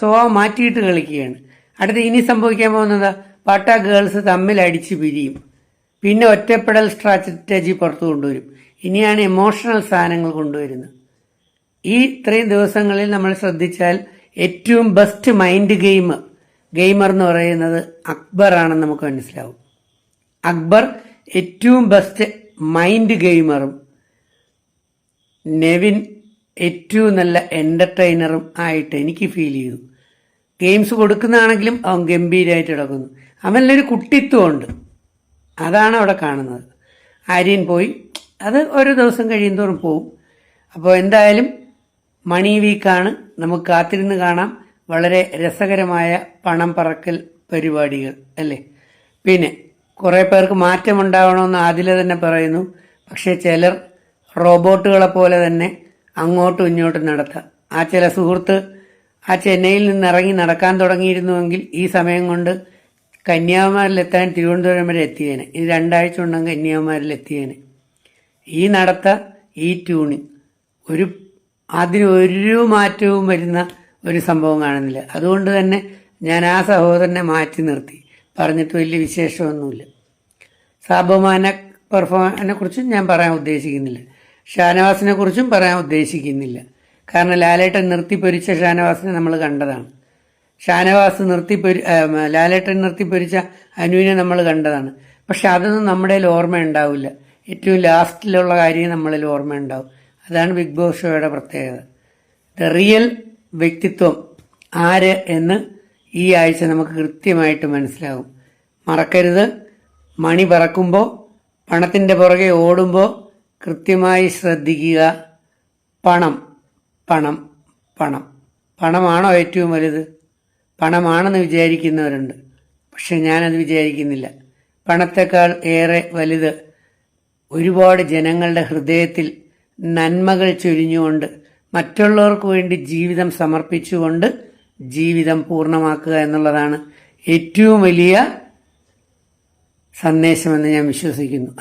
സ്വഭാവം മാറ്റിയിട്ട് കളിക്കുകയാണ്. അടുത്ത് ഇനി സംഭവിക്കാൻ പോകുന്നത് പാട്ട ഗേൾസ് തമ്മിൽ അടിച്ച് പിരിയും. പിന്നെ ഒറ്റപ്പെടൽ സ്ട്രാറ്റജി പുറത്തു കൊണ്ടുവരും. ഇനിയാണ് ഇമോഷണൽ സാധനങ്ങൾ കൊണ്ടുവരുന്നത്. ഈ ഇത്രയും ദിവസങ്ങളിൽ നമ്മൾ ശ്രദ്ധിച്ചാൽ ഏറ്റവും ബെസ്റ്റ് മൈൻഡ് ഗെയിമർ എന്ന് പറയുന്നത് അക്ബർ ആണെന്ന് നമുക്ക് മനസ്സിലാവും. അക്ബർ ഏറ്റവും ബെസ്റ്റ് മൈൻഡ് ഗെയിമറും നെവിൻ ഏറ്റവും നല്ല എന്റർടൈനറും ആയിട്ട് എനിക്ക് ഫീൽ ചെയ്തു. ഗെയിംസ് കൊടുക്കുന്നതാണെങ്കിലും അവൻ ഗംഭീരമായിട്ട് കിടക്കുന്നു. അവനിലൊരു കുട്ടിത്വമുണ്ട്, അതാണ് അവിടെ കാണുന്നത്. ആര്യൻ പോയി, അത് ഓരോ ദിവസം കഴിയുന്തോറും പോവും. അപ്പോൾ എന്തായാലും മണി വീക്കാണ്, നമുക്ക് കാത്തിരുന്ന് കാണാം. വളരെ രസകരമായ പണം പറക്കൽ പരിപാടികൾ അല്ലേ. പിന്നെ കുറേ പേർക്ക് മാറ്റമുണ്ടാവണമെന്ന് ആദില തന്നെ പറയുന്നു. പക്ഷേ ചിലർ റോബോട്ടുകളെ പോലെ തന്നെ അങ്ങോട്ടും ഇങ്ങോട്ടും നടത്താം. ആ ചില സുഹൃത്ത് ആ ചെന്നൈയിൽ നിന്ന് ഇറങ്ങി നടക്കാൻ തുടങ്ങിയിരുന്നുവെങ്കിൽ ഈ സമയം കൊണ്ട് കന്യാകുമാരിലെത്താൻ തിരുവനന്തപുരം വരെ എത്തിയേനെ. ഇത് 2 ആഴ്ച ഉണ്ടെങ്കിൽ കന്യാകുമാരിലെത്തിയേനെ. ഈ നടത്ത, ഈ ട്യൂണിങ്, അതിനൊരു മാറ്റവും വരുന്ന ഒരു സംഭവം കാണുന്നില്ല. അതുകൊണ്ട് തന്നെ ഞാൻ ആ സഹോദരനെ മാറ്റി നിർത്തി, പറഞ്ഞിട്ട് വലിയ വിശേഷമൊന്നുമില്ല. സാബുമാന പെർഫോമൻസിനെ കുറിച്ചും ഞാൻ പറയാൻ ഉദ്ദേശിക്കുന്നില്ല. ഷാനവാസിനെ കുറിച്ചും പറയാൻ ഉദ്ദേശിക്കുന്നില്ല. കാരണം ലാലേട്ടൻ നിർത്തിപ്പൊരിച്ച ഷാനവാസിനെ നമ്മൾ കണ്ടതാണ്. ലാലേട്ടൻ നിർത്തിപ്പൊരിച്ച അനുവിനെ നമ്മൾ കണ്ടതാണ്. പക്ഷെ അതൊന്നും നമ്മുടെ ഓർമ്മ ഉണ്ടാവില്ല. ഏറ്റവും ലാസ്റ്റിലുള്ള കാര്യം നമ്മളിൽ ഓർമ്മ ഉണ്ടാവും. അതാണ് ബിഗ് ബോസ് ഷോയുടെ പ്രത്യേകത. ദ റിയൽ വ്യക്തിത്വം ആര് എന്ന് ഈ ആഴ്ച നമുക്ക് കൃത്യമായിട്ട് മനസ്സിലാകും. മറക്കരുത്, മണി പറക്കുമ്പോൾ, പണത്തിൻ്റെ പുറകെ ഓടുമ്പോൾ കൃത്യമായി ശ്രദ്ധിക്കുക. പണം പണം പണം പണമാണോ ഏറ്റവും വലുത്? പണമാണെന്ന് വിചാരിക്കുന്നവരുണ്ട്. പക്ഷെ ഞാനത് വിചാരിക്കുന്നില്ല. പണത്തെക്കാൾ ഏറെ വലുത് ഒരുപാട് ജനങ്ങളുടെ ഹൃദയത്തിൽ നന്മകൾ ചൊരിഞ്ഞുകൊണ്ട് മറ്റുള്ളവർക്ക് വേണ്ടി ജീവിതം സമർപ്പിച്ചുകൊണ്ട് ജീവിതം പൂർണ്ണമാക്കുക എന്നുള്ളതാണ് ഏറ്റവും വലിയ സന്ദേശമെന്ന് ഞാൻ വിശ്വസിക്കുന്നു.